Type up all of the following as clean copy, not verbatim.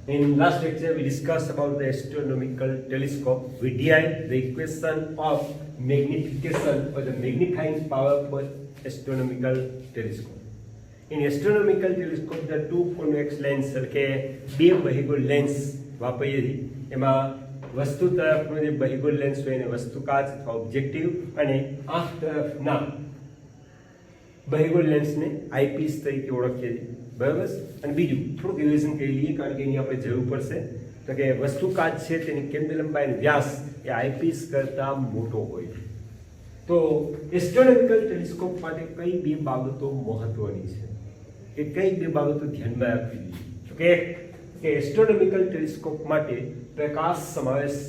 In last lecture, we discussed about the astronomical telescope. We derived the equation of magnification or the magnifying power for astronomical telescope. In astronomical telescope, there are two convex lenses, એટલે બે બહિર્ગોળ lens વાપરીએ છીએ. એમાં વસ્તુ તરફનો જે બહિર્ગોળ lens હોય એને વસ્તુકાચ અથવા ઓબ્જેક્ટિવ અને આંખ તરફના બહિર્ગોળ લેન્સને આઈપીસ તરીકે ઓળખીએ છીએ. બરાબર. અને બીજું થોડુંક રિવિઝન કરી લઈએ કારણ કે એની આપણે જરૂર પડશે. તો કે વસ્તુકાચ છે તેની કેન્દ્ર લંબાઈ અને વ્યાસ એ આઈપીસ કરતાં મોટો હોય. તો એસ્ટ્રોનોમિકલ ટેલિસ્કોપ માટે કઈ બે બાબતો મહત્વની છે કે કઈ બે બાબતો ધ્યાનમાં રાખવી જોઈએ? કે એસ્ટ્રોનોમિકલ ટેલિસ્કોપ માટે પ્રકાશ સમાવેશ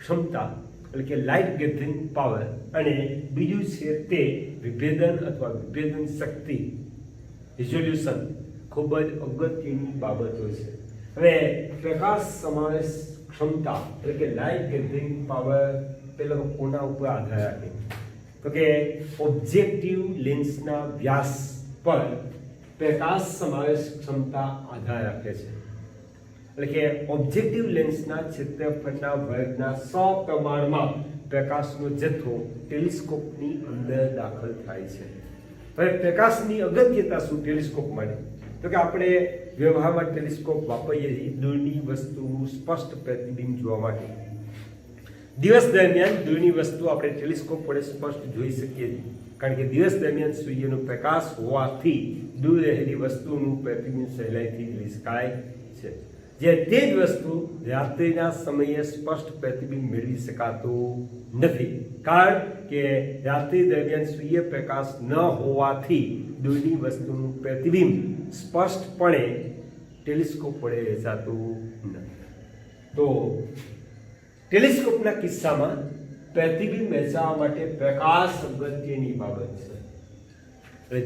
ક્ષમતા એટલે કે લાઇટ ગેધરિંગ પાવર અને બીજું છે તે વિભેદન અથવા વિભેદન શક્તિ રિઝોલ્યુશન ખૂબ જ અગત્યની બાબતો છે. હવે પ્રકાશ સમાવેશ ક્ષમતા એટલે કે લાઇટ ગેધરિંગ પાવર પેલા તો કોના ઉપર આધાર રાખે? તો કે ઓબ્જેક્ટિવ લેન્સના વ્યાસ પર પ્રકાશ સમાવેશ ક્ષમતા આધાર રાખે છે. એટલે કે ઓબ્જેક્ટિવ લેન્સના ક્ષેત્રફળના વર્ગના 100 પ્રમાણમાં પ્રકાશનો જથ્થો ટેલિસ્કોપની અંદર દાખલ થાય છે. હવે પ્રકાશની અગત્યતા શું ટેલિસ્કોપ માટે? તો કે આપણે વ્યવહારમાં ટેલિસ્કોપ વાપરીએ છીએ દૂરની વસ્તુનું સ્પષ્ટ પ્રતિબિંબ જોવા માટે. દિવસ દરમિયાન દૂરની વસ્તુ આપણે ટેલિસ્કોપ વડે સ્પષ્ટ જોઈ શકીએ છીએ કારણ કે દિવસ દરમિયાન સૂર્યનો પ્રકાશ હોવાથી દૂર રહેલી વસ્તુનું પ્રતિબિંબ સહેલાઈથી જોઈ શકાય છે. જે તે જ વસ્તુ રાત્રિના સમયે સ્પષ્ટ પ્રતિબિંબ મેળવી શકાતું નથી કારણ કે રાત્રિ દરમિયાન સૂર્યપ્રકાશ ન હોવાથી દૂરની વસ્તુનું પ્રતિબિંબ સ્પષ્ટપણે ટેલિસ્કોપ વડે વેચાતું નથી. તો ટેલિસ્કોપના કિસ્સામાં પ્રતિબિંબ વેચાવા માટે પ્રકાશ અગત્યની બાબત છે.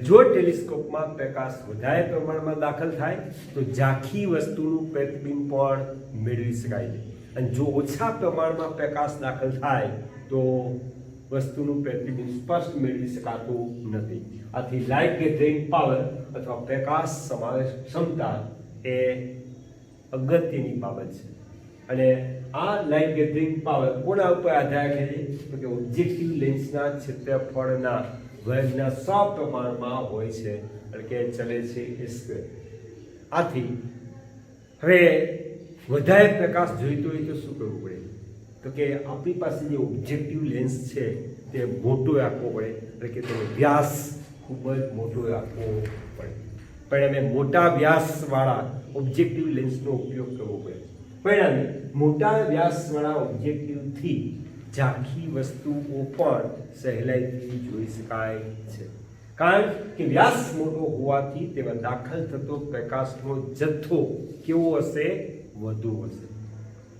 જો ટેલિસ્કોપમાં પ્રકાશ વધારે પ્રમાણમાં દાખલ થાય તો ઝાંખી વસ્તુનું પ્રતિબિંબ પણ મેળવી શકાય છે અને જો ઓછા પ્રમાણમાં પ્રકાશ દાખલ થાય તો વસ્તુનું પ્રતિબિંબ સ્પષ્ટ મેળવી શકાતું નથી. આથી લાઇટ ગેધરિંગ પાવર અથવા પ્રકાશ સમાવેશ ક્ષમતા એ અગત્યની બાબત છે. અને આ લાઇટ ગેધરિંગ પાવર કોના ઉપર આધાર રાખે છે? તો કે ઓબ્જેક્ટિવ લેન્સના ક્ષેત્રફળના વર્ગના 100 પ્રમાણમાં હોય છે એટલે કે ચલે છે એ સ્ક્વેર. આથી હવે વધારે પ્રકાશ જોઈતો હોય તો શું કરવું પડે? તો કે આપણી પાસે જે ઓબ્જેક્ટિવ લેન્સ છે તે મોટો રાખવો પડે એટલે કે તેનો વ્યાસ ખૂબ જ મોટો રાખવો પડે. પરિણામે મોટા વ્યાસવાળા ઓબ્જેક્ટિવ લેન્સનો ઉપયોગ કરવો પડે. પરિણામે મોટા વ્યાસવાળા ઓબ્જેક્ટિવથી ઝાંખી વસ્તુઓ પણ સહેલાઈથી જોઈ શકાય છે કારણ કે વ્યાસ મોટો હોવાથી તેમાં દાખલ થતો પ્રકાશનો જથ્થો કેવો હશે? વધુ હશે.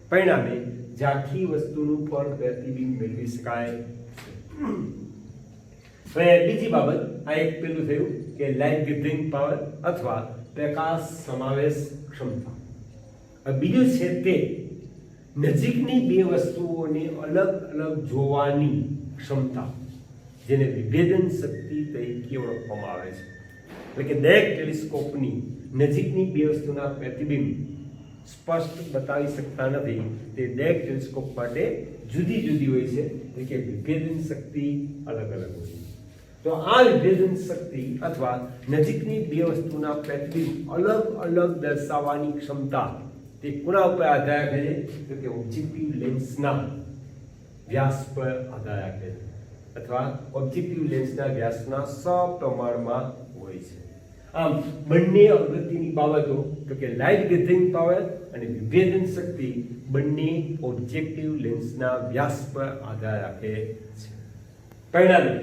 પરિણામે ઝાંખી વસ્તુનું પણ પ્રતિબિંબ મેળવી શકાય છે. હવે બીજી બાબત આ એક પેલું થયું કે લાઇટ ગેધરિંગ પાવર અથવા પ્રકાશ સમાવેશ ક્ષમતા. બીજું છે તે નજીકની બે વસ્તુઓને અલગ અલગ જોવાની ક્ષમતા જેને વિભેદન શક્તિ તરીકે ઓળખવામાં આવે છે. એટલે કે દરેક ટેલિસ્કોપની નજીકની બે વસ્તુના પ્રતિબિંબ સ્પષ્ટ બતાવી શકતા નથી. તે દરેક ટેલિસ્કોપ માટે જુદી જુદી હોય છે એટલે કે વિભેદન શક્તિ અલગ અલગ હોય છે. તો આ વિભેદન શક્તિ અથવા નજીકની બે વસ્તુના પ્રતિબિંબ અલગ અલગ દર્શાવવાની ક્ષમતા તે કોના ઉપર આધાર રાખે છે? તો કે ઓબ્જેક્ટિવ લેન્સના વ્યાસ પર આધાર રાખે છે અથવા ઓબ્જેક્ટિવ લેન્સના વ્યાસના સપ્રમાણમાં હોય છે. આમ બંને અગત્યની બાબતો તો કે લાઇટ ગેધરિંગ પાવર અને વિભેદન શક્તિ બંને ઓબ્જેક્ટિવ લેન્સના વ્યાસ પર આધાર રાખે છે. પરિણામે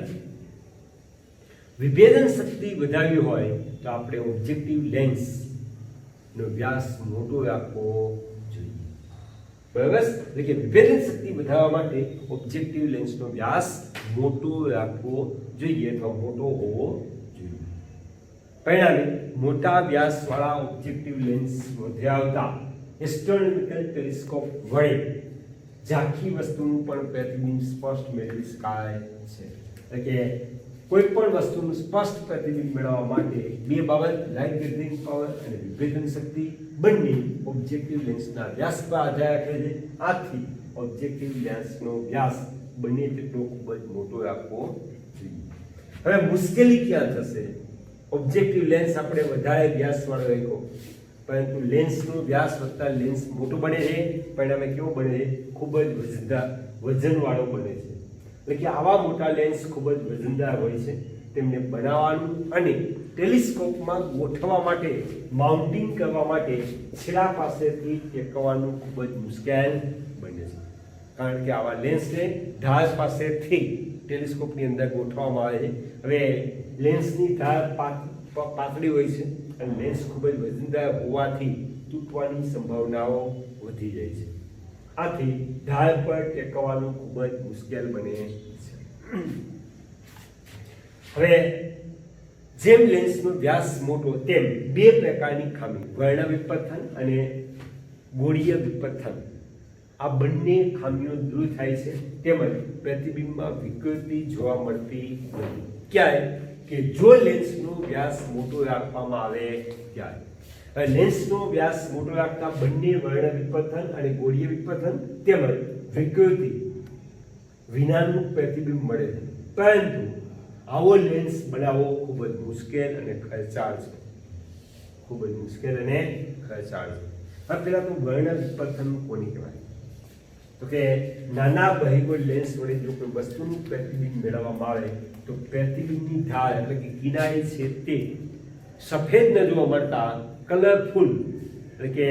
વિભેદન શક્તિ વધારવી હોય તો આપણે ઓબ્જેક્ટિવ લેન્સ નો વ્યાસ મોટો રાખવો જોઈએ. બરાબર. એટલે કે વિભેદન શક્તિ વધારવા માટે ઓબ્જેક્ટિવ લેન્સનો વ્યાસ મોટો રાખવો જોઈએ અથવા મોટો હોવો જોઈએ. પરિણામે મોટા વ્યાસવાળા ઓબ્જેક્ટિવ લેન્સ વધ્યા એસ્ટ્રોનોમિકલ ટેલિસ્કોપ વડે ઝાંખી વસ્તુનું પણ પ્રતિબિંબ સ્પષ્ટ મેળવી શકાય છે. એટલે કે કોઈ પણ વસ્તુનું સ્પષ્ટ પ્રતિબિંબ મેળવવા માટે બે બાબત લાઇટ ગેધરિંગ પાવર અને વિભેદન શક્તિ બંને ઓબ્જેક્ટિવ લેન્સના વ્યાસ પર આધાર રાખે છે. આથી ઓબ્જેક્ટિવ લેન્સનો વ્યાસ બંને તેટલો ખૂબ જ મોટો રાખવો જોઈએ. હવે મુશ્કેલી ક્યાં થશે? ઓબ્જેક્ટિવ લેન્સ આપણે વધારે વ્યાસવાળો રાખ્યો, પરંતુ લેન્સનો વ્યાસ વધતા લેન્સ મોટો બને છે, પરિણામે કેવો બને છે? ખૂબ જ વજનવાળો બને છે. એટલે કે આવા મોટા લેન્સ ખૂબ જ વજનદાર હોય છે. તેમને બનાવવાનું અને ટેલિસ્કોપમાં ગોઠવવા માટે, માઉન્ટિંગ કરવા માટે છેડા પાસેથી ટેકવવાનું ખૂબ જ મુશ્કેલ બને છે. કારણ કે આવા લેન્સને ઢાળ પાસેથી ટેલિસ્કોપની અંદર ગોઠવવામાં આવે છે. હવે લેન્સની ઢાળ પાતળી હોય છે અને લેન્સ ખૂબ જ વજનદાર હોવાથી તૂટવાની સંભાવનાઓ વધી જાય છે. આથી ઢાળ પર ટેકવવાનું ખૂબ જ મુશ્કેલ બને છે. હવે જેમ લેન્સનો વ્યાસ મોટો તેમ બે પ્રકારની ખામી, વર્ણ વિપથન અને ગોળીય વિપથન, આ બંને ખામીઓ દૂર થાય છે. તેમજ પ્રતિબિંબમાં વિકૃતિ જોવા મળતી નથી. ક્યાંય કે જો લેન્સનો વ્યાસ મોટો રાખવામાં આવે ત્યારે. લેન્સનો વ્યાસ મોટો રાખતા બંને વર્ણ વિપથન અને ગોળીય વિપથન તેમજ વિકૃતિ વિનાનું પ્રતિબિંબ મળે છે. પરંતુ આવો લેન્સ બનાવવો ખૂબ જ મુશ્કેલ અને ખર્ચાળ છે. ખૂબ જ મુશ્કેલ અને ખર્ચાળ છે. હવે પહેલા તો વર્ણ વિપથન કોને કહેવાય? તો કે નાના બહિર્ગોળ લેન્સ વડે જો કોઈ વસ્તુનું પ્રતિબિંબ મેળવવામાં આવે તો પ્રતિબિંબની ઢાળ એટલે કે કિનારી છે તે સફેદ ન જોવા મળતા કલરફુલ એટલે કે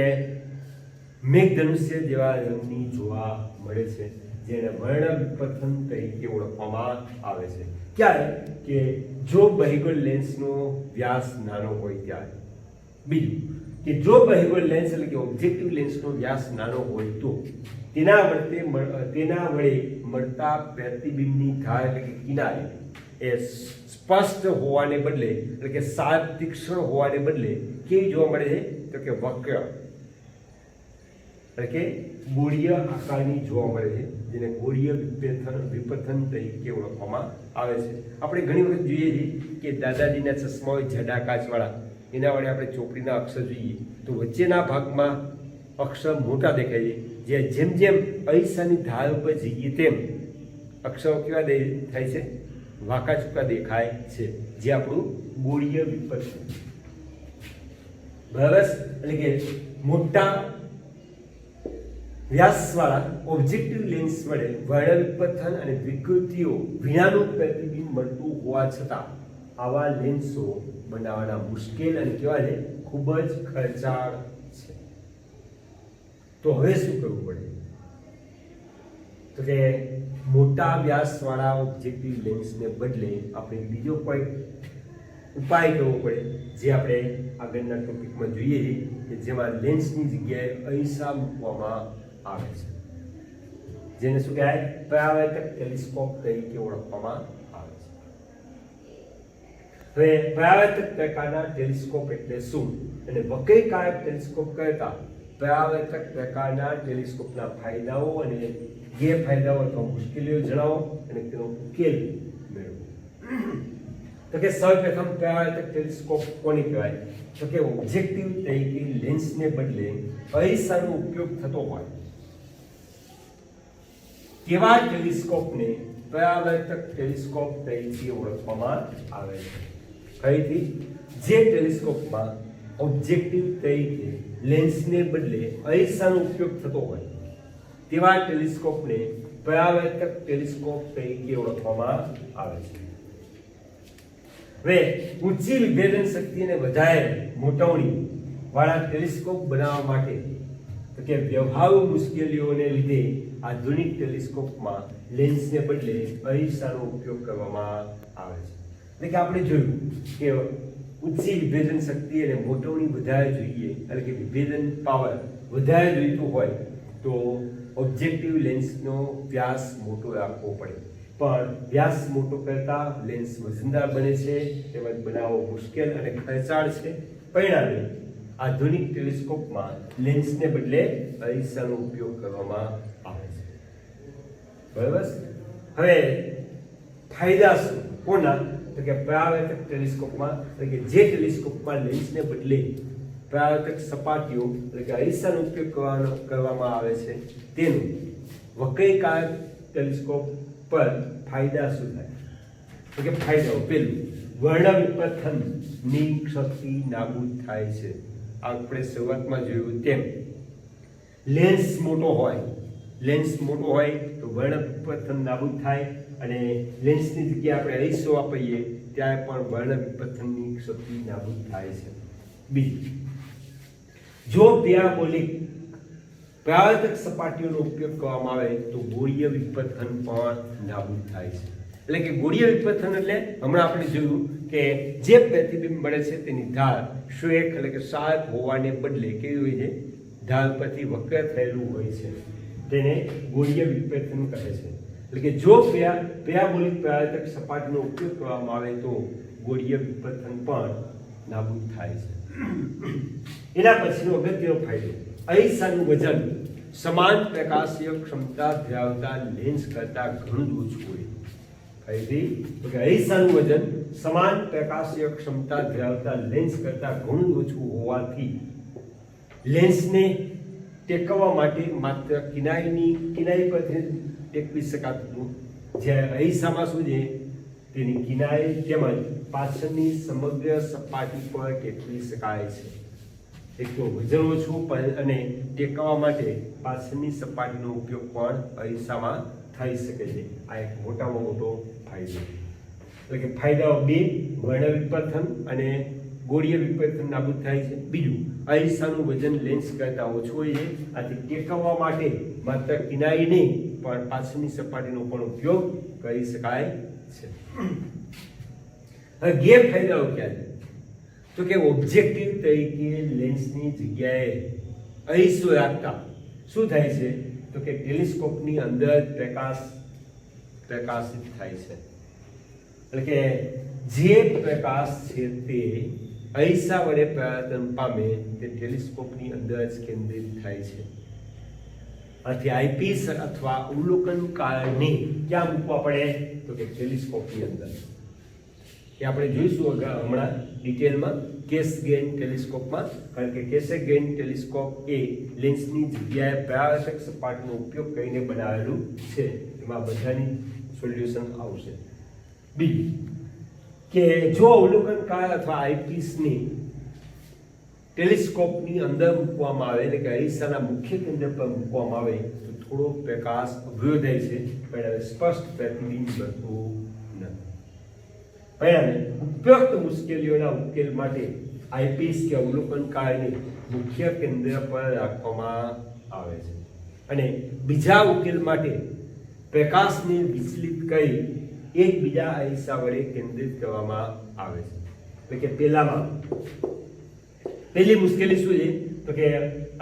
મેઘધનુષ્ય જેવા રંગની જોવા મળે છે, જેને વર્ણ વિપથન તરીકે ઓળખવામાં આવે છે. ક્યારે? કે જો બહિર્ગોળ લેન્સનો વ્યાસ નાનો હોય ત્યારે. બીજું કે જો બહિર્ગોળ લેન્સ એટલે કે ઓબ્જેક્ટિવ લેન્સનો વ્યાસ નાનો હોય તો તેના વડે મળતા પ્રતિબિંબની ઢાળ એટલે કે કિનારી એ સ્પષ્ટ હોવાને બદલે એટલે કે શાર્પ તીક્ષ્ણ હોવાને બદલે કેવી જોવા મળે છે? તો કે વક્ર એટલે કે ગોળીય આકારની જોવા મળે છે, જેને ગોળીય વિપથન તરીકે ઓળખવામાં આવે છે. આપણે ઘણી વખત જોઈએ છીએ કે દાદાજીના ચશ્મા હોય જાડા કાચવાળા, એના વડે આપણે ચોપડીના અક્ષર જોઈએ તો વચ્ચેના ભાગમાં અક્ષર મોટા દેખાય છે. જેમ જેમ અરીસાની ઢાળ ઉપર જઈએ તેમ અક્ષરો કેવા થાય છે? વાંકા ચૂકા દેખાય છે, જે આપણું ગોળીય વિપથન. બરાબર? એટલે કે મોટા વ્યાસવાળા ઓબ્જેક્ટિવ લેન્સ વડે વર્ણ વિપથન અને વિકૃતિઓ વિનાનું પ્રતિબિંબ મળતું હોવા છતાં આવા લેન્સો બનાવવાના મુશ્કેલ અને કેવા છે? ખૂબ જ ખર્ચાળ છે. તો હવે શું કરવું પડે? તો કે મોટા વ્યાસવાળા ઓબ્જેક્ટિવ લેન્સને બદલે આપણે બીજો કોઈ ઉપાય કરવો પડે, જે આપણે આગળના ટોપિકમાં જોઈએ છીએ કે જેમાં લેન્સની જગ્યાએ અરીસા મૂકવામાં આવે છે, જેને શું કહેવાય? પરાવર્તક ટેલિસ્કોપ તરીકે ઓળખવામાં આવે છે. હવે પરાવર્તક પ્રકારના ટેલિસ્કોપ એટલે શું અને વક્રીકારક ટેલિસ્કોપ કરતા પરાવર્તક પ્રકારના ટેલિસ્કોપના ફાયદાઓ અને ગેરફાયદાઓ અથવા મુશ્કેલીઓ જણાવો અને તેનો ઉકેલ મેળવો. તો કે સૌપ્રથમ પરાવર્તક ટેલિસ્કોપ કોને કહેવાય? તો કે ઓબ્જેક્ટિવ તરીકે લેન્સને બદલે અરીસાનો ઉપયોગ થતો હોય તેવા ટેલિસ્કોપને પરાવર્તક ટેલિસ્કોપ તરીકે ઓળખવામાં આવે છે. ફરીથી, જે ટેલિસ્કોપમાં ઓબ્જેક્ટિવ તરીકે લેન્સને બદલે અરીસાનો ઉપયોગ થતો હોય તેવા ટેલિસ્કોપને પરાવર્તક ટેલિસ્કોપ તરીકે ઓળખવામાં આવે છે. હવે ઊંચી વિભેદન શક્તિને વધારે મોટવણી વાળા ટેલિસ્કોપ બનાવવા માટે તો કે વ્યવહારુ મુશ્કેલીઓને લીધે આધુનિક ટેલિસ્કોપમાં લેન્સને બદલે અરીસાનો ઉપયોગ કરવામાં આવે છે. એટલે કે આપણે જોયું કે ઊંચી વિભેદન શક્તિ અને મોટવણી વધારે જોઈએ, એટલે કે વિભેદન પાવર વધારે જોઈતું હોય તો ઓબ્જેક્ટિવ લેન્સનો વ્યાસ મોટો રાખવો પડે. પણ વ્યાસ મોટો કરતા લેન્સ વજનદાર બને છે, તેમજ બનાવવો મુશ્કેલ અને ખર્ચાળ છે. પરિણામે આધુનિક ટેલિસ્કોપમાં લેન્સને બદલે અરીસાનો ઉપયોગ કરવામાં આવે છે. બરાબર? હવે ફાયદા શું? કોના? તો કે પરાવર્તક ટેલિસ્કોપમાં એટલે કે જે ટેલિસ્કોપમાં લેન્સને બદલે પરાવર્તક સપાટીઓ એટલે કે અરીસાનો ઉપયોગ કરવામાં આવે છે તેનું વક્રીકારક ટેલિસ્કોપ પર ફાયદા શું થાય? તો કે ફાયદાઓ, પહેલું વર્ણ વિપથનની શક્તિ નાબૂદ થાય છે. આપણે શરૂઆતમાં જોયું તેમ લેન્સ મોટો હોય તો વર્ણ વિપથન નાબૂદ થાય અને લેન્સની જગ્યાએ આપણે અરીસો આપીએ ત્યારે પણ વર્ણ વિપથનની શક્તિ નાબૂદ થાય છે. બીજું, જો પેરાબોલિક પરાવર્તક સપાટીઓનો ઉપયોગ કરવામાં આવે તો ગોળીય વિપથન પણ નાબૂદ થાય છે. એટલે કે ગોળીય વિપથન એટલે હમણાં આપણે જોયું કે જે પ્રતિબિંબ મળે છે તેની ધાર શ્વેક એટલે કે શાર્પ હોવાને બદલે કેવી હોય છે? ધાર પરથી વક્ર થયેલું હોય છે, તેને ગોળીય વિપથન કહે છે. એટલે કે જો પેરાબોલિક પરાવર્તક સપાટીનો ઉપયોગ કરવામાં આવે તો ગોળીય વિપથન પણ નાબૂદ થાય છે. એના પછીનો અગત્યનો ફાયદો, અરીસાનું વજન સમાન પ્રકાશીય ક્ષમતા ધરાવતા લેન્સ કરતાં ઘણું જ ઓછું હોય. ફરીથી તો કે અરીસાનું વજન સમાન પ્રકાશીય ક્ષમતા ધરાવતા લેન્સ કરતાં ઘણું ઓછું હોવાથી લેન્સને ટેકવવા માટે માત્ર કિનારી પરથી ટેકવી શકાતું, જ્યારે અરીસામાં શું છે? તેની કિનારી તેમજ પાછળની સમગ્ર સપાટી પર ટેકવી શકાય છે. એક તો વજન ઓછું અને ટેકવવા માટે પાછળની સપાટીનો ઉપયોગ પણ અરીસામાં થઈ શકે છે. આ એક મોટામાં મોટો ફાયદો. એટલે કે ફાયદાઓ બે, વર્ણ વિપથન અને ગોળીય વિપથન નાબૂદ થાય છે. બીજું, અરીસાનું વજન લેન્સ કરતાં ઓછું હોય છે, આથી ટેકવવા માટે માત્ર કિનારી નહીં પણ પાછળની સપાટીનો પણ ઉપયોગ કરી શકાય છે. હવે ગેરફાયદાઓ ક્યાં છે? તો કે ઓબ્જેક્ટિવ તરીકે લેન્સની જગ્યાએ અરીસો રાખતા શું થાય છે? તો કે ટેલિસ્કોપની અંદર પ્રકાશિત થાય છે. એટલે કે જે પ્રકાશ છે તે અરીસા વડે પરાવર્તન પામે તે ટેલિસ્કોપની અંદર જ કેન્દ્રિત થાય છે. આથી આઈપીસ અથવા અવલોકનકારને ક્યાં મૂકવા પડે? તો કે ટેલિસ્કોપની અંદર. એ આપણે જોઈશું હમણાં ડિટેલમાં કેસ ગેઇન ટેલિસ્કોપમાં, કારણ કે કેસે ગેઇન ટેલિસ્કોપ એ લેન્સની જગ્યાએ પરાવર્તક સપાટીનો ઉપયોગ કરીને બનાવેલું છે. એમાં બધાની સોલ્યુશન આવશે. બીજું કે જો અવલોકનકાર અથવા આઈપીસની ટેલિસ્કોપની અંદર મૂકવામાં આવે એટલે કે અરીસાના મુખ્ય કેન્દ્ર પર મૂકવામાં આવે તો થોડો પ્રકાશ અભ્યો થાય છે, પણ સ્પષ્ટ પ્રતિબિંબ બનતું નથી. પરિણામે ઉપરોક્ત મુશ્કેલીઓના ઉકેલ માટે આઈપીસ કે અવલોકનકારને મુખ્ય કેન્દ્ર પર રાખવામાં આવે છે અને બીજા ઉકેલ માટે પ્રકાશને વિચલિત કરી એકબીજા અરીસા વડે કેન્દ્રિત કરવામાં આવે છે. એટલે કે પહેલી મુશ્કેલી શું છે? તો કે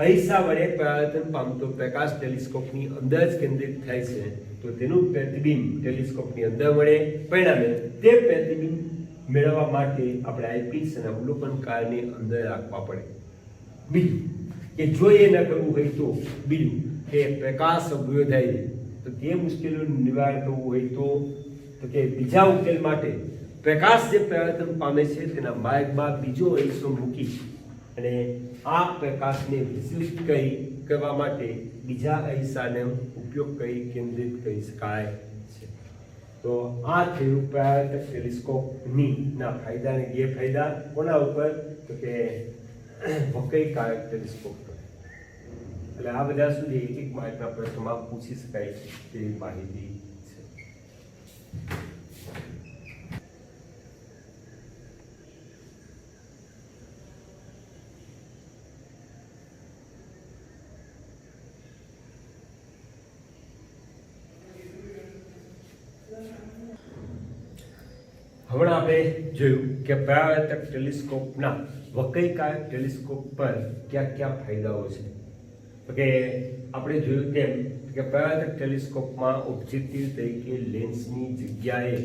અરીસા વડે પરાવર્તન પામતો પ્રકાશ ટેલિસ્કોપની અંદર જ કેન્દ્રિત થાય છે, તો તેનું પ્રતિબિંબ ટેલિસ્કોપની અંદર મળે. પરિણામે તે પ્રતિબિંબ મેળવવા માટે આપણે આઈપીસ અને અવલોકનકારને અંદર રાખવા પડે. બીજું કે જો એ ન કરવું હોય તો બીજું કે પ્રકાશ અભ્યો થાય છે, તો તે મુશ્કેલીઓનું નિવારણ કરવું હોય તો કે બીજા ઉકેલ માટે પ્રકાશ જે પરાવર્તન પામે છે તેના માર્ગમાં બીજો અરીસો મૂકી અને આ પ્રકાશને વિચલિત કરવા માટે બીજા અરીસાનો ઉપયોગ કરી કેન્દ્રિત કરી શકાય છે. તો આ થયું પરાવર્તક ટેલિસ્કોપની ના ફાયદા અને ગેરફાયદા. કોના ઉપર? તો કે વક્રીકારક ટેલિસ્કોપ પર. એટલે આ બધા શું છે? એક માર્કના પ્રશ્નમાં પૂછી શકાય તેવી માહિતી છે. હમણાં આપણે જોયું કે પરાવર્તક ટેલિસ્કોપના વક્રીકારક ટેલિસ્કોપ પર કયા કયા ફાયદાઓ છે. તો કે આપણે જોયું તેમ કે પરાવર્તક ટેલિસ્કોપમાં ઓબ્જેક્ટિવ તરીકે લેન્સની જગ્યાએ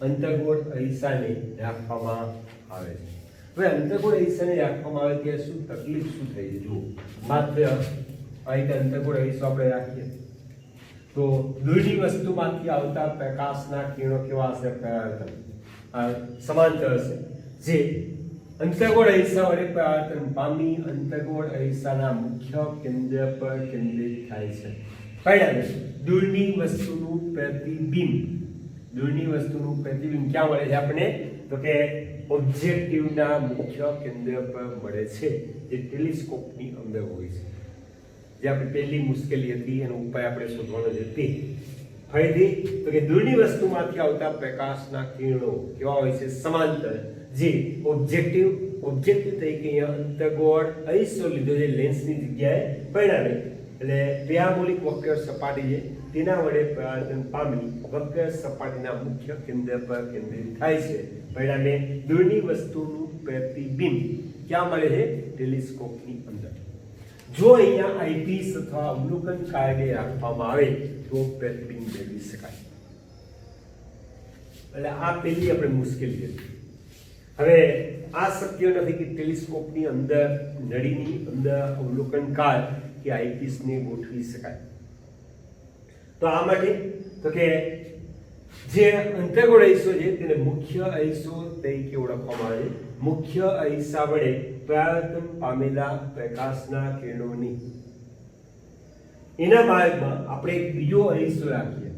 અંતર્ગોળ અરીસાને રાખવામાં આવે છે. હવે અંતર્ગોળ અરીસાને રાખવામાં આવે ત્યારે શું તકલીફ શું થઈ છે? જુઓ, માત્ર આ રીતે અંતર્ગોળ અરીસો આપણે રાખીએ તો દૂરની વસ્તુમાંથી આવતા પ્રકાશના કિરણો કેવા હશે? પરાવર્તન. આ સમાંતર હશે, જે અંતર્ગોળ અરીસા વડે પરાવર્તન પામી અંતર્ગોળ અરીસાના મુખ્ય કેન્દ્ર પર કેન્દ્રિત થાય છે. પરિણામે દૂરની વસ્તુનું પ્રતિબિંબ ક્યાં મળે છે આપણે? તો કે ઓબ્જેક્ટિવના મુખ્ય કેન્દ્ર પર મળે છે, જે ટેલિસ્કોપની અંદર હોય છે. જે આપણી પહેલી મુશ્કેલી હતી એનો ઉપાય આપણે શોધવાનો છે તે ફરીથી તો કે દૂરની વસ્તુમાંથી આવતા પ્રકાશના કિરણો કેવા હોય છે? સમાંતર, જે ઓબ્જેક્ટિવ તરીકે અહીંયા અંતર્ગોળ અરીસો લીધો છે લેન્સની જગ્યાએ. પરિણામે એટલે પેરાબોલિક વક્ર સપાટી છે તેના વડે પરાવર્તન પામી વક્ર સપાટીના મુખ્ય કેન્દ્ર પર કેન્દ્રિત થાય છે. પરિણામે દૂરની વસ્તુનું પ્રતિબિંબ ક્યાં મળે છે? ટેલિસ્કોપની અંદર. જો અહીંયા આઈપીસ અથવા અવલોકન કાર્ય રાખવામાં આવે તો પ્રતિબિંબ મેળવી શકાય. એટલે આ પહેલી આપણે મુશ્કેલી હતી. હવે આ શક્ય નથી કે ટેલિસ્કોપની અંદર નળીની અંદર અવલોકનકાર કે આઈપીસને ગોઠવી શકાય. તો આ માટે તો કે જે અંતર્ગોળ અરીસો છે તેને મુખ્ય અરીસો તરીકે ઓળખવામાં આવે છે. મુખ્ય અરીસા વડે પરાવર્તન પામેલા પ્રકાશના કિરણોની એના માર્ગમાં આપણે એક બીજો અરીસો રાખીએ,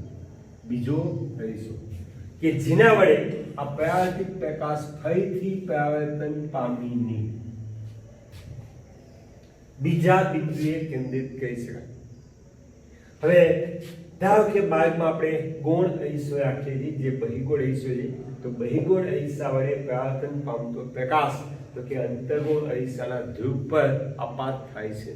કે જેના વડે આ પરાવર્તિત પ્રકાશ ફરીથી પરાવર્તન પામીને બીજા બિંદુએ કેન્દ્રિત કરી શકાય. હવે ધારો કે માર્ગમાં આપણે ગૌણ અરીસો રાખીએ છીએ, જે બહિર્ગોળ અરીસો છે. તો બહિર્ગોળ અરીસા વડે પરાવર્તન પામતો પ્રકાશ તો કે અંતર્ગોળ અરીસાના ધ્રુવ પર આપાત થાય છે.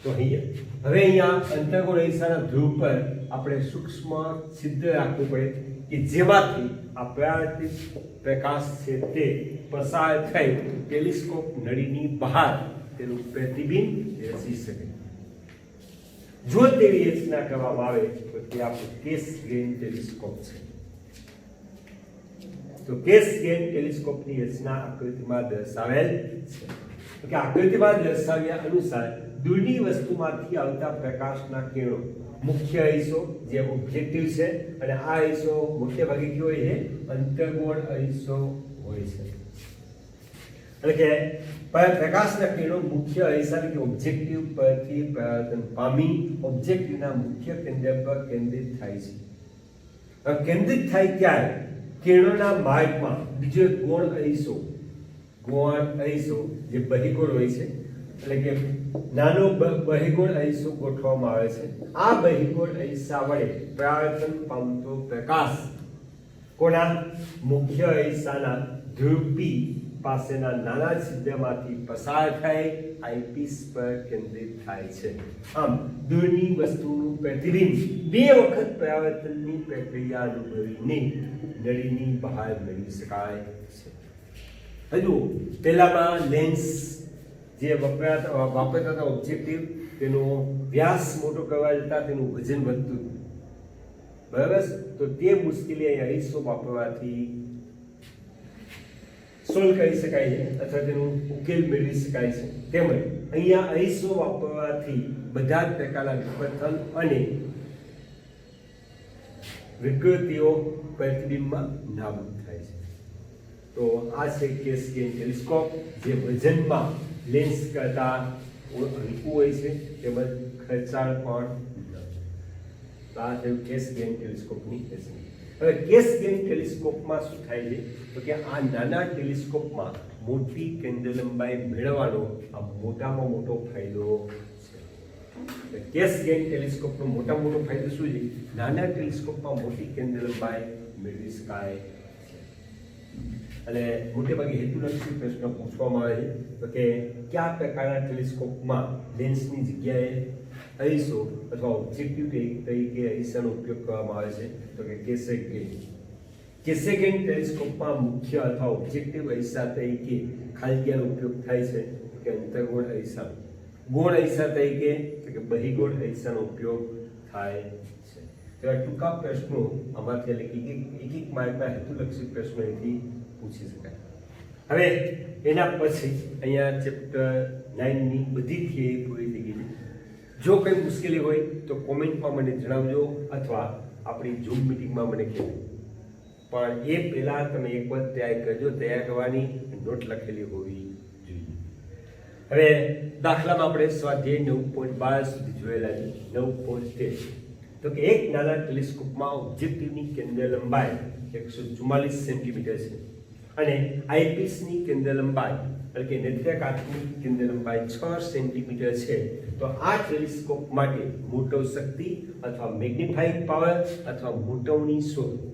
તો અહીંયા અંતર્ગોળ અરીસાના ધ્રુવ પર આપણે સૂક્ષ્મ છિદ્ર રાખવું પડે કે જેમાંથી આ પરાવર્તિત પ્રકાશ છે તે પસાર થઈ ટેલિસ્કોપ નળીની બહાર તેનું પ્રતિબિંબ રચી શકે. જો તેવી રચના કરવામાં આવે તો તે આપણું કેસ ગ્રેન ટેલિસ્કોપ છે. તો કેસ ગ્રેન ટેલિસ્કોપની રચના આકૃતિમાં દર્શાવેલ છે. તો કે આકૃતિમાં દર્શાવ્યા અનુસાર દૂરની વસ્તુમાંથી આવતા પ્રકાશના કિરણો મુખ્ય અરીસો જે ઓબ્જેક્ટિવ છે, અને આ અરીસો મોટે ભાગે કેવો હોય છે? અંતર્ગોળ અરીસો હોય છે. એટલે કે પ્રકાશના કિરણો મુખ્ય અરીસા કે ઓબ્જેક્ટિવ પરથી પરાવર્તન પામી ઓબ્જેક્ટિવના મુખ્ય કેન્દ્ર પર કેન્દ્રિત થાય છે. કેન્દ્રિત થાય ત્યારે કિરણોના માર્ગમાં બીજો એક ગૌણ અરીસો જે બહિર્ગોળ હોય છે, એટલે કે નાનો બહિર્ગોળ અરીસો ગોઠવવામાં આવે છે. આ બહિર્ગોળ અરીસા વડે પરાવર્તન પામતો પ્રકાશ કોના? મુખ્ય અરીસાના ધ્રુવ પી પાસેના નાના છિદ્રમાંથી પસાર થઈ આઈપીસ પર કેન્દ્રિત થાય છે. આમ દૂરની વસ્તુનું પ્રતિબિંબ બે વખત પરાવર્તનની પ્રક્રિયા અનુભવીને નળીની બહાર મેળવી શકાય છે. હજુ પહેલામાં લેન્સ જે વાપરતા હતા ઓબ્જેક્ટિવ, તેનો વ્યાસ મોટો કરવા જતા તેનું વજન વધતું, બરાબર? તો તે મુશ્કેલી અહીં અરીસો વાપરવાથી સોલ્વ કરી શકાય છે અથવા તેનો ઉકેલ મેળવી શકાય છે. તેમજ અહીંયા અરીસો વાપરવાથી બધા જ પ્રકારના વિપથન અને વિકૃતિઓ પ્રતિબિંબમાં નાબૂદ થાય છે. તો આ છે કેસ ગ્રેન ટેલિસ્કોપ, જે વજનમાં લેન્સ કરતા હલકું હોય છે તેમજ ખર્ચાળ પણ. આ થયું કેસ ગ્રેન ટેલિસ્કોપની રચના. હવે કેસ ગ્રેન ટેલિસ્કોપમાં શું થાય છે? તો કે આ નાના ટેલિસ્કોપમાં મોટી કેન્દ્ર લંબાઈ મેળવવાનો આ મોટામાં મોટો ફાયદો છે. કેસ ગ્રેન ટેલિસ્કોપનો મોટામાં મોટો ફાયદો શું છે? નાના ટેલિસ્કોપમાં મોટી કેન્દ્ર લંબાઈ મેળવી શકાય છે. અને મોટે ભાગે હેતુલક્ષી પ્રશ્ન પૂછવામાં આવે છે તો કે કયા પ્રકારના ટેલિસ્કોપમાં લેન્સની જગ્યાએ અરીસો અથવા ઓબ્જેક્ટિવ તરીકે અરીસાનો ઉપયોગ કરવામાં આવે છે? તો કે કેસેગ્રેન ટેલિસ્કોપમાં મુખ્ય અથવા ઓબ્જેક્ટિવ અરીસા તરીકે ખાલી જગ્યાનો ઉપયોગ થાય છે કે અંતર્ગોળ અરીસા, ગૌણ અરીસા તરીકે કે બહિર્ગોળ અરીસાનો ઉપયોગ થાય છે. તો આ ટૂંકા પ્રશ્નો આમાંથી એક એક માર્કના હેતુલક્ષી પ્રશ્નો એથી પૂછી શકાય. હવે એના પછી અહીંયા ચેપ્ટર 9 ની બધી થિયરી પૂરી થઈ ગઈ છે. જો કંઈ મુશ્કેલી હોય તો કોમેન્ટમાં મને જણાવજો અથવા આપણી ઝૂમ મીટિંગમાં મને કહેજો. પણ એ પહેલા તમે એક વખત તૈયાર કરજો. તૈયાર કરવાની નોટ લખેલી હોવી જોઈએ. હવે દાખલામાં આપણે સ્વાધ્યાય 9.12 સુધી જોયેલા છે. 9.13 તો કે એક નાના ટેલિસ્કોપમાં ઓબ્જેક્ટિવની કેન્દ્ર લંબાઈ 144 સેન્ટીમીટર છે અને આઈપીસની કેન્દ્ર લંબાઈ એટલે કે નેત્રકાંતની કેન્દ્ર લંબાઈ 6 સેન્ટીમીટર છે. તો આ ટેલિસ્કોપ માટે મોટો શક્તિ અથવા મેગ્નિફાઇંગ પાવર અથવા મોટવણી શોધો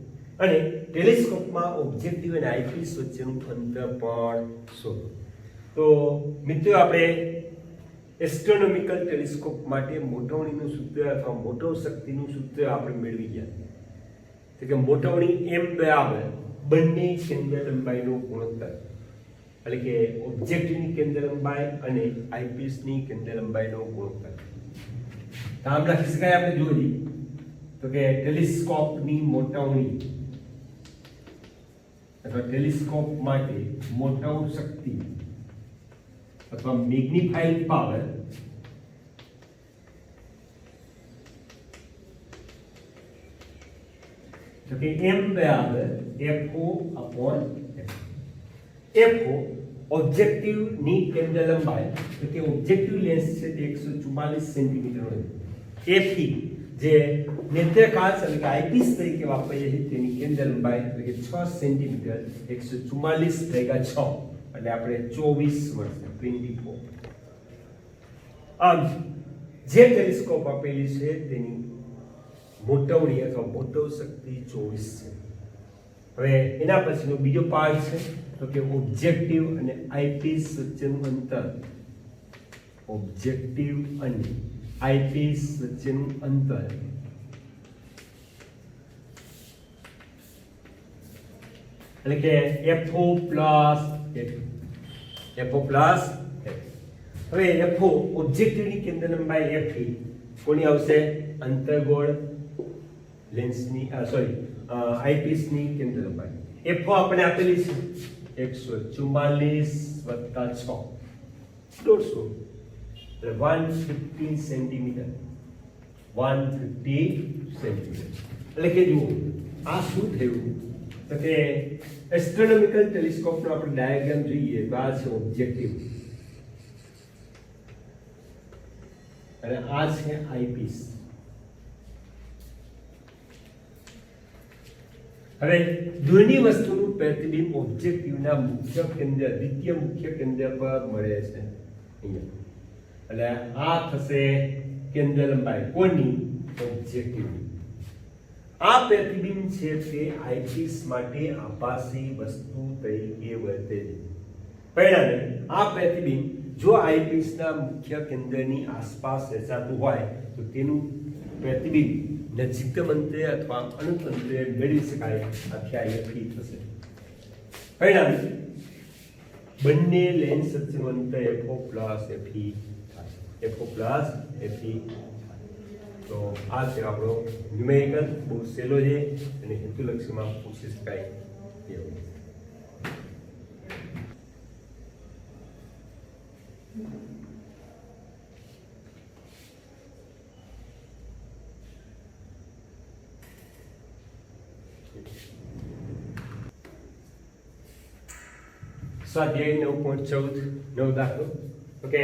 અને ટેલિસ્કોપમાં ઓબ્જેક્ટિવ અને આઈપીસ વચ્ચેનું અંતર પણ શોધો. તો મિત્રો આપણે એસ્ટ્રોનોમિકલ ટેલિસ્કોપ માટે મોટવણીનું સૂત્ર અથવા મોટવ શક્તિનું સૂત્ર આપણે મેળવી ગયા. તો કે મોટવણી m બરાબર બંને કેન્દ્ર લંબાઈનો ગુણોત્તર એટલે કે ઓબ્જેક્ટિવની કેન્દ્ર લંબાઈ અને આઈપીસની કેન્દ્ર લંબાઈનો ગુણોત્તર. તો આમ લખી શકાય. આપણે જોઈએ તો કે ટેલિસ્કોપની મોટવણી અથવા ટેલિસ્કોપ માટે મોટવ શક્તિ અથવા મેગ્નિફાઇંગ પાવર તો કે m બરાબર FO upon FO ઓબ્જેક્ટિવની કેન્દ્ર લંબાઈ તો કે ઓબ્જેક્ટિવ લેન્સ છે તે 144 સેન્ટીમીટર હોય. FE જે નેત્રકાંત એટલે કે આઈપીસ તરીકે વાપરીએ છીએ તેની કેન્દ્ર લંબાઈ એટલે કે 6 સેન્ટીમીટર 144 ભેગા 6 એટલે આપણે 24 મળશે 24. આમ જે ટેલિસ્કોપ આપેલી છે તેની મોટવણી અથવા મોટવ શક્તિ 24 છે. હવે એના પછીનો બીજો પાર્ટ છે તો કે ઓબ્જેક્ટિવ અને આઈપીસ વચ્ચેનું અંતર. ઓબ્જેક્ટિવ અને આઈપીસ વચ્ચેનું અંતર એટલે કે FO પ્લસ FO પ્લસ. હવે FO ઓબ્જેક્ટિવની કેન્દ્ર લંબાઈ FE કોની આવશે? અંતર્ગોળ લેન્સની આઈપીસની કેન્દ્ર લંબાઈ. FO આપણે આપેલી છે 144 વત્તા 6 150 એટલે 150 સેન્ટીમીટર 150 સેન્ટીમીટર. એટલે કે જુઓ આ શું થયું તો કે એસ્ટ્રોનોમિકલ ટેલિસ્કોપનો આપણે ડાયાગ્રામ જોઈએ તો આ છે ઓબ્જેક્ટિવ અને આ છે આઈપીસ. હવે દૂરની વસ્તુનું પ્રતિબિંબ ઓબ્જેક્ટિવના મુખ્ય કેન્દ્ર દ્વિતીય મુખ્ય કેન્દ્ર પર મળે છે અહીંયા. એટલે આ થશે કેન્દ્ર લંબાઈ કોની? ઓબ્જેક્ટિવની. આ પ્રતિબિંબ છે તે આઈપીસ માટે આભાસી વસ્તુ તરીકે વર્તે છે. પરિણામે આ પ્રતિબિંબ જો આઈપીસના મુખ્ય કેન્દ્રની આસપાસ રચાતું હોય તો તેનું પ્રતિબિંબ નજીકતમ અંતરે અથવા અનંત અંતરે મેળવી શકાય. આથી FE થશે. પરિણામે બંને લેન્સ વચ્ચેનું અંતર FO પ્લસ FE થાય. FO plus FE. તો આ છે આપણો ન્યુમેરિકલ. બહુ સહેલો છે અને હેતુલક્ષીમાં પૂછી શકાય એવું. સ્વાધ્યાય 9.14 નવ દાખલો. કે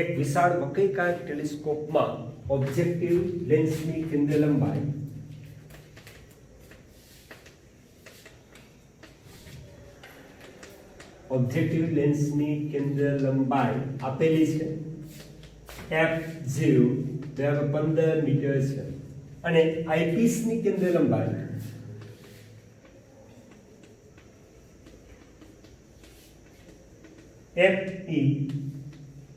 એક વિશાળ વક્રીકાર ટેલિસ્કોપમાં ઓબ્જેક્ટિવ લેન્સની કેન્દ્ર લંબાઈ આપેલી છે f0 બરાબર 15 મીટર છે અને આઈપીસની કેન્દ્ર લંબાઈ FE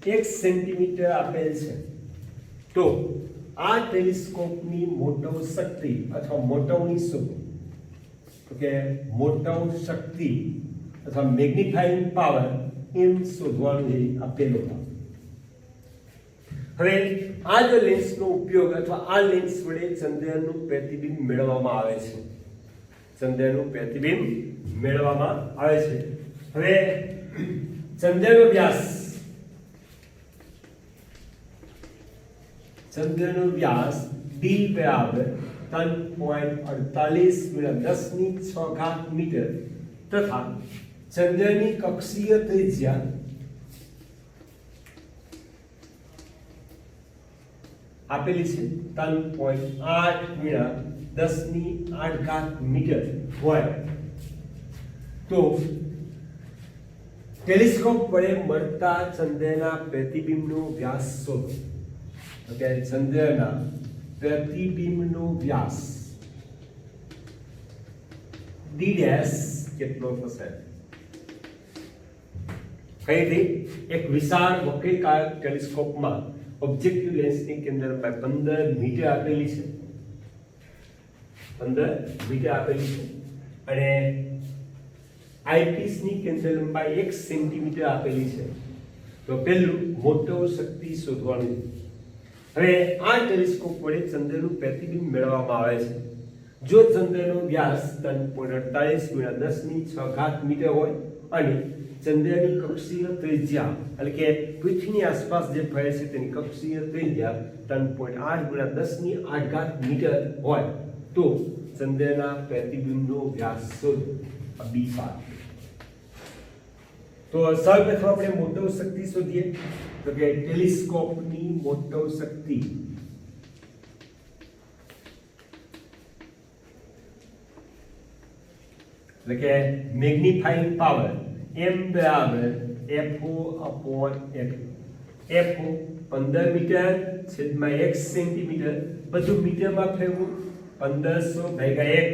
1 સેન્ટીમીટર આપેલ છે. તો આ ટેલિસ્કોપની મોટવ શક્તિ અથવા મોટવણી શોધો. તો કે મોટવ શક્તિ અથવા મેગ્નિફાઇંગ પાવર એમ શોધવાનું છે આપેલો. હવે આ જો લેન્સનો ઉપયોગ અથવા આ લેન્સ વડે ચંદ્રનું પ્રતિબિંબ મેળવવામાં આવે છે. હવે ચંદ્રનો વ્યાસ D બરાબર 3.48 ગુણ્યા 10⁶ મીટર તથા ચંદ્રની કક્ષીય ત્રિજ્યા આપેલી છે 3.8 ગુણ્યા 10⁸ મીટર હોય તો ટેલિસ્કોપ વડે મળતા ચંદ્રના પ્રતિબિંબનો વ્યાસ શોધો. ઓકે, ચંદ્રના પ્રતિબિંબનો વ્યાસ d' કેટલો થશે? કઈ રીતે? એક વિશાળ વક્રીકાર ટેલિસ્કોપમાં ઓબ્જેક્ટિવ લેન્સની કેન્દ્ર લંબાઈ 15 મીટર આપેલી છે. 15 મીટર આપેલી છે અને આઈપીસ ની કેન્દ્ર લંબાઈ 1 સેન્ટીમીટર આપેલી છે. તો પહેલું મોટો શક્તિ શોધવાની. હવે આ ટેલિસ્કોપ વડે ચંદ્રનું પ્રતિબિંબ મેળવવામાં આવે છે. જો ચંદ્રનો વ્યાસ 3.48 ગુણ્યા 10⁶ મીટર હોય અને ચંદ્રની કક્ષીય ત્રિજ્યા એટલે કે પૃથ્વીની આસપાસ જે ફરે છે તેની કક્ષીય ત્રિજ્યા 3.8 ગુણ્યા 10⁸ મીટર હોય તો ચંદ્રના પ્રતિબિંબનો વ્યાસ શોધો. આ બી પાર્ટ. તો સૌપ્રથમ આપણે મોટો શક્તિ શોધીએ. તો કે ટેલિસ્કોપની મોટો શક્તિ એટલે કે magnifying power m = FO/F. FO 15 metre છેદમાં 1 સેન્ટીમીટર, બધું મીટરમાં ફેરવું. 1500 ભાગ્યા 1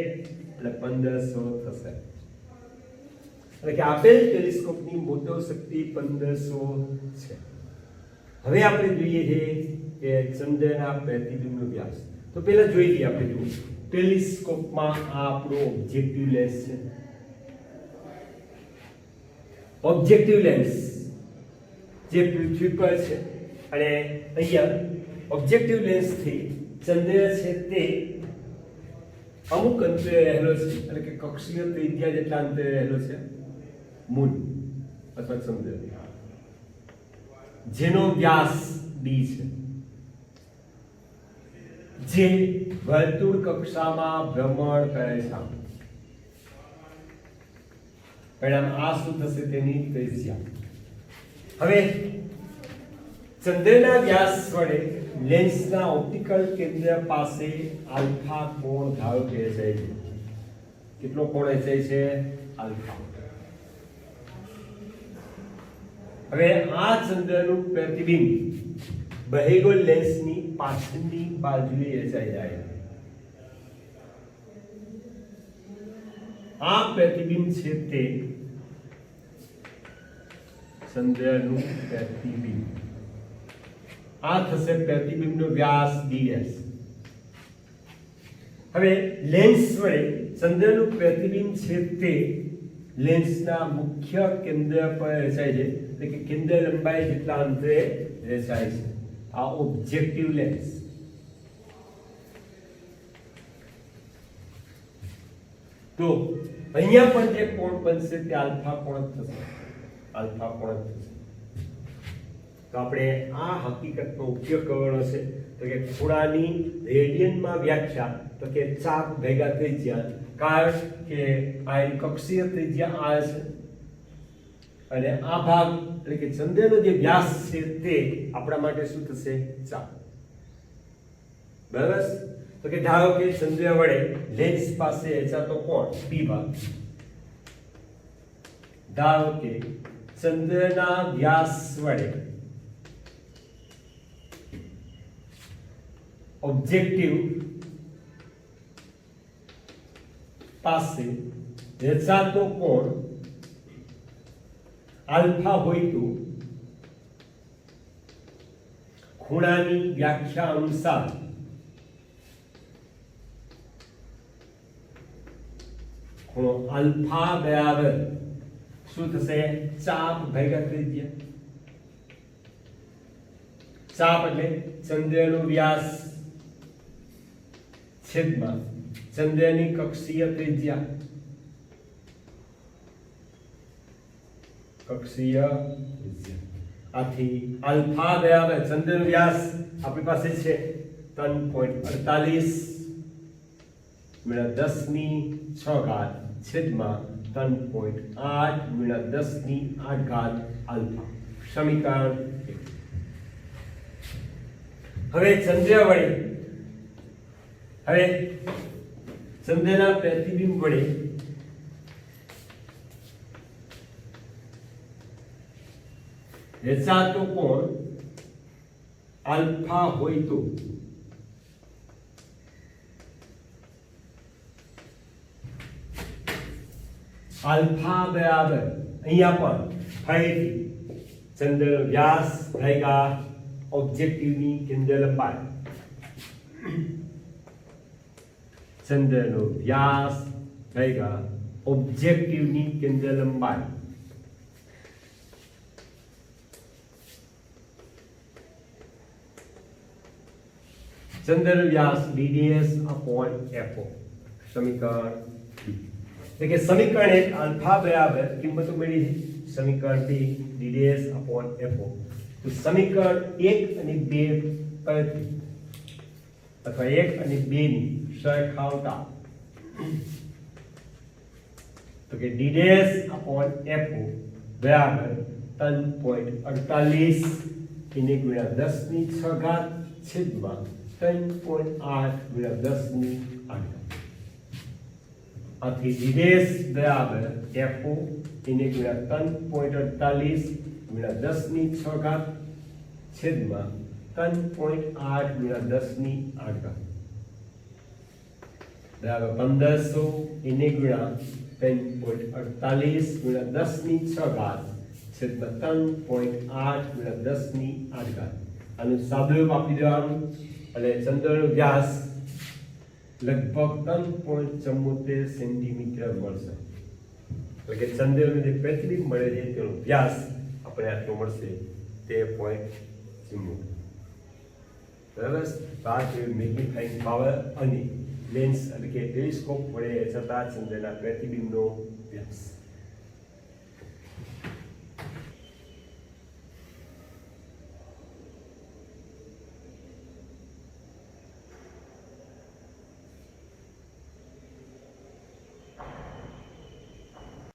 એટલે 1500 થશે. એટલે કે આપેલ ટેલિસ્કોપની મોટો શક્તિ 1500 છે. હવે આપણે જોઈએ છે કે ચંદ્રના પ્રતિબિંબનો વ્યાસ. તો પહેલા જોઈ લઈએ આપણે. જો ટેલિસ્કોપમાં આ આપણો ઓબ્જેક્ટિવ લેન્સ છે. ઓબ્જેક્ટિવ લેન્સ જે પૃથ્વી પર છે અને અહીંયા ઓબ્જેક્ટિવ લેન્સથી ચંદ્ર છે તે અમુક અંતરે રહેલો છે એટલે કે કક્ષીય ત્રિજ્યા જેટલા અંતરે રહેલો છે મૂન અથવા ચંદ્ર, જેનો વ્યાસ d છે, જે વર્તુળ કક્ષામાં ભ્રમણ કરે છે. પરિણામ આ શું થશે? તેની ત્રિજ્યા. હવે ચંદ્રના વ્યાસ વડે લેન્સના ઓપ્ટિકલ કેન્દ્ર પાસે આલ્ફા કોણ ધારો કે રચાય છે. કેટલો કોણ રચાય છે? આલ્ફા. હવે આ ચંદ્રનું પ્રતિબિંબ બહેગોલ લેન્સની પાછળની બાજુએ રચાઈ જાય. આ પ્રતિબિંબ છે તે ચંદ્રનું પ્રતિબિંબ. આ થશે પ્રતિબિંબનો વ્યાસ ds. હવે લેન્સ વડે ચંદ્રનું પ્રતિબિંબ છે તે લેન્સના મુખ્ય કેન્દ્ર પર રચાય છે, એટલે કે કેન્દ્ર લંબાઈ જેટલા અંતરે રચાય છે. આ ઓબ્જેક્ટિવ લેન્સ. તો અહીંયા પણ જે કોણ બનશે તે આલ્ફા કોણ થશે. આલ્ફા કોણ થશે. તો આપણે આ હકીકતનો ઉપયોગ કરવાનો છે. તો કે ખૂણાની રેડિયનમાં વ્યાખ્યા તો કે ચાપ ભેગા ત્રિજ્યા, કારણ કે આ એની કક્ષીય ત્રિજ્યા r છે અને આ ભાગ એટલે કે ચંદ્રનો જે વ્યાસ છે તે આપણા માટે શું થશે? ચાપ. બરાબર. તો કે ધારો કે ચંદ્ર વડે લેન્સ પાસે રચાતો કોણ p ભાગ. ધારો કે ચંદ્રના વ્યાસ વડે ઓબ્જેક્ટિવ પાસે રચાતો કોણ આલ્ફા હોય તો ખૂણાની વ્યાખ્યા અનુસાર ખૂણો આલ્ફા બરાબર શું થશે? ચાપ ભાગ્યા ત્રિજ્યા. ચાપ એટલે ચંદ્રનો વ્યાસ છેદમાં ચંદ્રની કક્ષીય ત્રિજ્યા. કક્ષીય ત્રિજ્યા. આથી આલ્ફા બરાબર ચંદ્રનો વ્યાસ આપણી પાસે છે 3.48 ગુણ્યા 10⁶ છેદમાં 3.8 ગુણ્યા 10⁸ આલ્ફા. સમીકરણ 1. હવે ચંદ્રના પ્રતિબિંબ વડે રચાતો કોણ આલ્ફા હોય તો આલ્ફા બરાબર અહીંયા પણ ફરીથી ચંદ્ર વ્યાસ ભાગ્યા ઓબ્જેક્ટિવની કેન્દ્ર લંબાઈ. ચંદ્રનો વ્યાસ ભાગ્યા ઓબ્જેક્ટિવની કેન્દ્ર લંબાઈ. ચંદ્ર વ્યાસ d/fo. સમીકરણ 2. એટલે કે સમીકરણ 1 આલ્ફા બરાબર કિંમતો મળી છે. સમીકરણ 2 d/fo. તો સમીકરણ 1 અને 2 પરથી અથવા 1 અને 2 ની સરખાવતા તો કે d/fo બરાબર 3.48 એને ગુણ્યા 10⁶ છેદમાં 3.8 ગુણ્યા 10⁸. આથી d' બરાબર fo એને ગુણ્યા 3.48 ગુણ્યા 10⁶ છેદમાં 3.8 ગુણ્યા 10⁸ બરાબર 1500 એને ગુણ્યા 3.48 ગુણ્યા 10⁶ છેદમાં 3.8 ગુણ્યા 10⁸. આનું સાદુરૂપ આપી દેવાનું એટલે ચંદ્રનો વ્યાસ લગભગ 3.74 સેન્ટીમીટર મળશે. એટલે કે ચંદ્રનું જે પ્રતિબિંબ મળે છે તેનો વ્યાસ આપણે આટલો મળશે 13.74. બરાબર. આ છે મેગ્નિફાઇંગ પાવર અને લેન્સ એટલે કે ટેલિસ્કોપ વડે છતાં ચંદ્રના પ્રતિબિંબનો વ્યાસ.